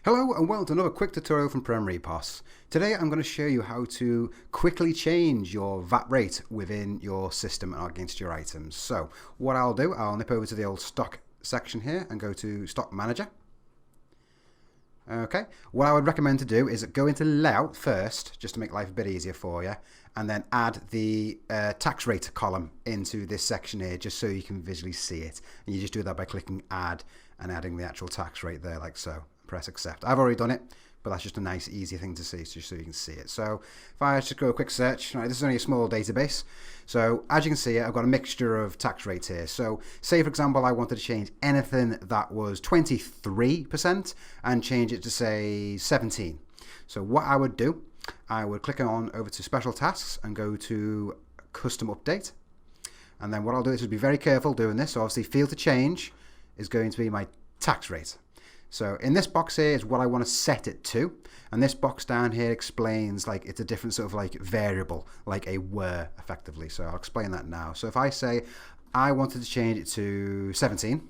Hello and welcome to another quick tutorial from Premier EPOS. Today I'm going to show you how to quickly change your VAT rate within your system and against your items. So what I'll do, I'll nip over to the old stock section here and go to stock manager. Okay, what I would recommend to do is go into layout first, just to make life a bit easier for you, and then add the tax rate column into this section here, just so you can visually see it. And you just do that by clicking add and adding the actual tax rate there, like so. Press accept. I've already done it, but that's just a nice, easy thing to see, just so you can see it. So if I just go a quick search, right, this is only a small database. So as you can see, I've got a mixture of tax rates here. So say, for example, I wanted to change anything that was 23% and change it to, say, 17. So what I would do, I would click on over to special tasks and go to custom update. And then what I'll do is be very careful doing this. So obviously field to change is going to be my tax rate. So in this box here is what I want to set it to, and this box down here explains like it's a different sort of like variable, like a were effectively. So I'll explain that now. So if I say I wanted to change it to 17,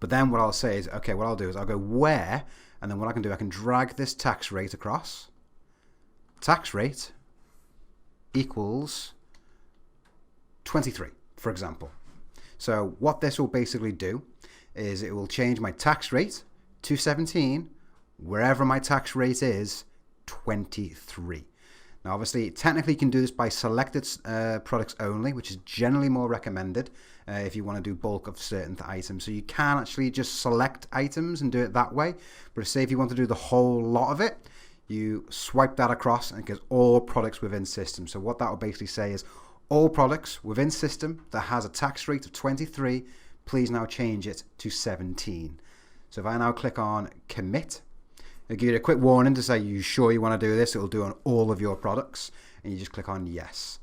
but then what I'll say is, okay, what I'll do is I'll go where, and then what I can do, I can drag this tax rate across. Tax rate equals 23, for example. So what this will basically do is it will change my tax rate to 17 wherever my tax rate is 23. Now obviously technically you can do this by selected products only, which is generally more recommended if you want to do bulk of certain items. So you can actually just select items and do it that way, but say if you want to do the whole lot of it, you swipe that across and it gives all products within system. So what that will basically say is all products within system that has a tax rate of 23, please now change it to 17. So if I now click on commit, it'll give you a quick warning to say, you sure you want to do this? It'll do on all of your products, and you just click on yes.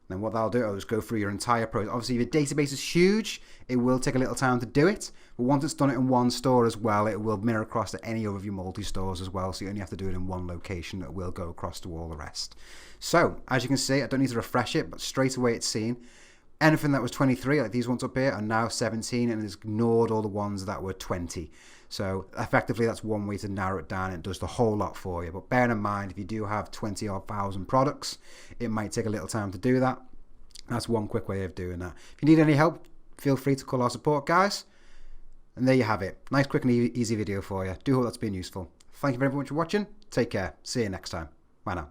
Then what that'll do, I'll just go through your entire process. Obviously, if your database is huge, it will take a little time to do it, but once it's done it in one store as well, it will mirror across to any of your multi-stores as well, so you only have to do it in one location. It will go across to all the rest. So, as you can see, I don't need to refresh it, but straight away it's seen. Anything that was 23, like these ones up here, are now 17, and it's ignored all the ones that were 20. So effectively, that's one way to narrow it down. It does the whole lot for you. But bear in mind, if you do have 20-odd thousand products, it might take a little time to do that. That's one quick way of doing that. If you need any help, feel free to call our support guys. And there you have it. Nice, quick, and easy video for you. Do hope that's been useful. Thank you very much for watching. Take care. See you next time. Bye now.